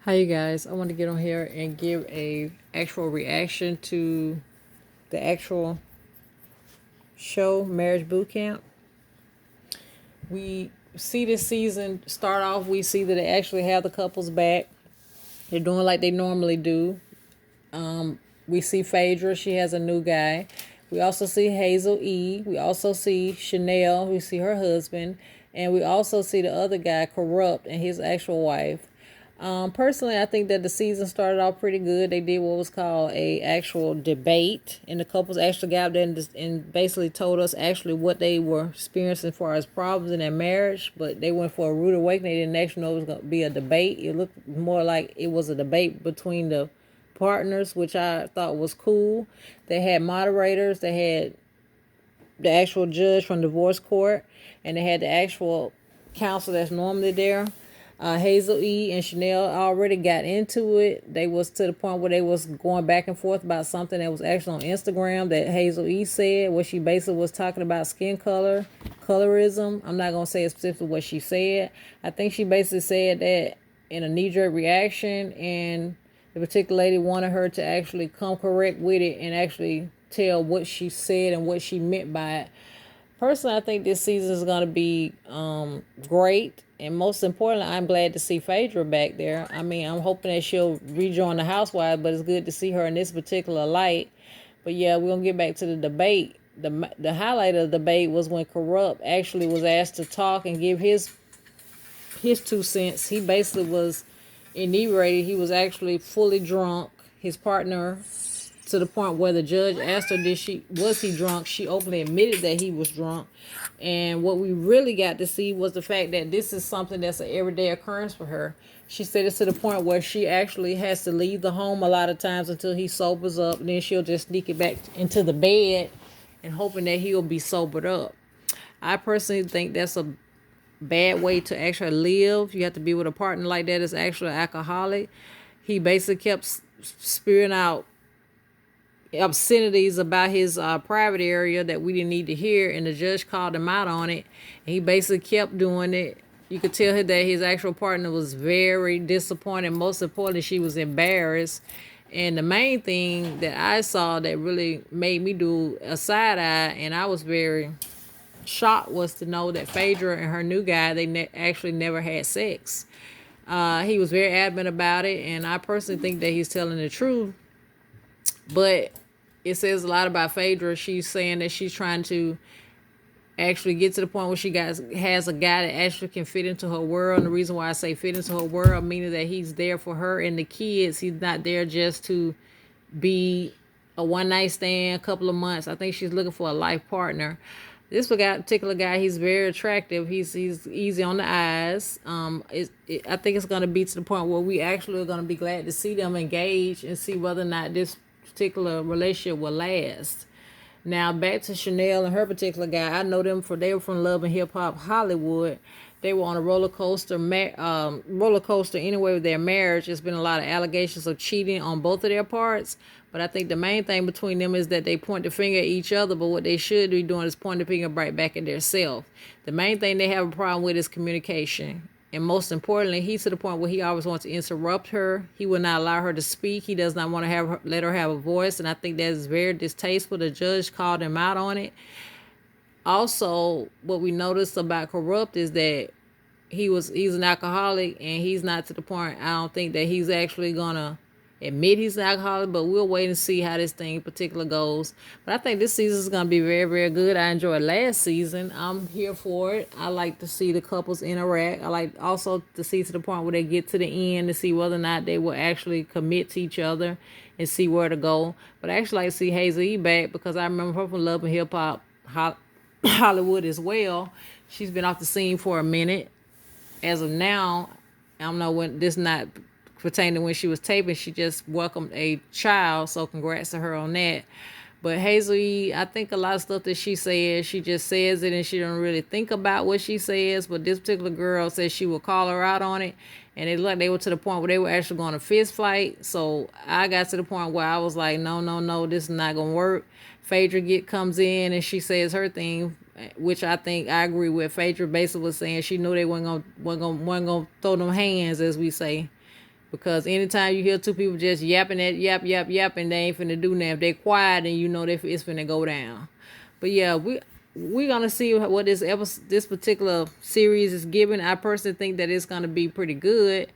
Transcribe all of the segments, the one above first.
Hi you guys, I want to get on here and give a actual reaction to the actual show Marriage Boot Camp. We see this season start off, we see that they actually have the couples back. They're doing like they normally do. We see Phaedra, she has a new guy. We also see Hazel E. We also see Chanel, we see her husband, and we also see the other guy, Corrupt, and his actual wife. Personally, I think that the season started off pretty good. They did what was called a actual debate, and the couples actually got up there and basically told us actually what they were experiencing as far as problems in their marriage. But they went for a rude awakening. They didn't actually know it was going to be a debate. It looked more like it was a debate between the partners, which I thought was cool. They had moderators. They had the actual judge from divorce court, and they had the actual counsel that's normally there. Hazel E and Chanel already got into it. They was to the point where they was going back and forth about something that was actually on Instagram that Hazel E said, where she basically was talking about skin color, colorism. I'm not gonna say specifically what she said. I think she basically said that in a knee-jerk reaction, and the particular lady wanted her to actually come correct with it and actually tell what she said and what she meant by it. Personally, I think this season is going to be great. And most importantly, I'm glad to see Phaedra back there. I mean, I'm hoping that she'll rejoin the housewives, but it's good to see her in this particular light. But yeah, we're going to get back to the debate. The highlight of the debate was when Corrupt actually was asked to talk and give his 2 cents. He basically was inebriated. He was actually fully drunk. His partner, to the point where the judge asked her, was he drunk? She openly admitted that he was drunk. And what we really got to see was the fact that this is something that's an everyday occurrence for her. She said it's to the point where she actually has to leave the home a lot of times until he sobers up. And then she'll just sneak it back into the bed and hoping that he'll be sobered up. I personally think that's a bad way to actually live. You have to be with a partner like that is actually an alcoholic. He basically kept spewing out obscenities about his private area that we didn't need to hear, and the judge called him out on it, and he basically kept doing it. You could tell that his actual partner was very disappointed. Most importantly, she was embarrassed. And the main thing that I saw that really made me do a side eye, and I was very shocked, was to know that Phaedra and her new guy, they actually never had sex. He was very adamant about it, and I personally think that he's telling the truth. But it says a lot about Phaedra. She's saying that she's trying to actually get to the point where she has a guy that actually can fit into her world. And the reason why I say fit into her world, meaning that he's there for her and the kids. He's not there just to be a one-night stand, a couple of months. I think she's looking for a life partner. This particular guy, he's very attractive. He's easy on the eyes. I think it's going to be to the point where we actually are going to be glad to see them engage and see whether or not this particular relationship will last. Now back to Chanel and her particular guy. I know them they were from Love and Hip Hop Hollywood. They were on a roller coaster anyway with their marriage. There's been a lot of allegations of cheating on both of their parts. But I think the main thing between them is that they point the finger at each other, but what they should be doing is point the finger right back at themselves. The main thing they have a problem with is communication. And most importantly, he's to the point where he always wants to interrupt her. He will not allow her to speak. He does not want to let her have a voice. And I think that is very distasteful. The judge called him out on it. Also, what we noticed about Corrupt is that he's an alcoholic, and he's not to the point, I don't think that he's actually gonna admit he's an alcoholic, but we'll wait and see how this thing in particular goes. But I think this season is gonna be very, very good. I enjoyed last season. I'm here for it. I like to see the couples interact. I like also to see to the point where they get to the end to see whether or not they will actually commit to each other and see where to go. But I actually like to see Hazel E back, because I remember her from Love and Hip Hop Hollywood as well. She's been off the scene for a minute. As of now, I don't know when this not pertaining to when she was taping. She just welcomed a child, so congrats to her on that. But Hazel E, I think a lot of stuff that she says, she just says it and she don't really think about what she says. But this particular girl says she will call her out on it, and it looked like they were to the point where they were actually going to fist fight. So I got to the point where I was like, no, this is not gonna work. Phaedra comes in and she says her thing, which I think I agree with. Phaedra basically was saying she knew they wasn't gonna throw them hands, as we say. Because anytime you hear two people just yapping that yap, and they ain't finna do nothing. If they quiet, then you know it's finna go down. But yeah, we're gonna see what this particular series is giving. I personally think that it's gonna be pretty good.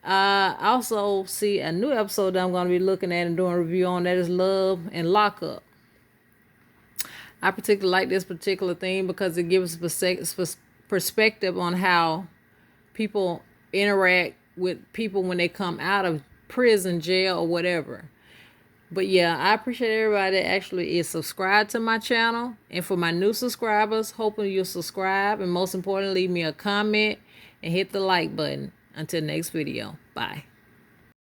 I also see a new episode that I'm gonna be looking at and doing a review on. That is Love and Lockup. I particularly like this particular thing because it gives perspective on how people interact with people when they come out of prison, jail, or whatever. But yeah, I appreciate everybody that actually is subscribed to my channel. And for my new subscribers, hoping you'll subscribe. And most importantly, leave me a comment and hit the like button. Until next video. Bye.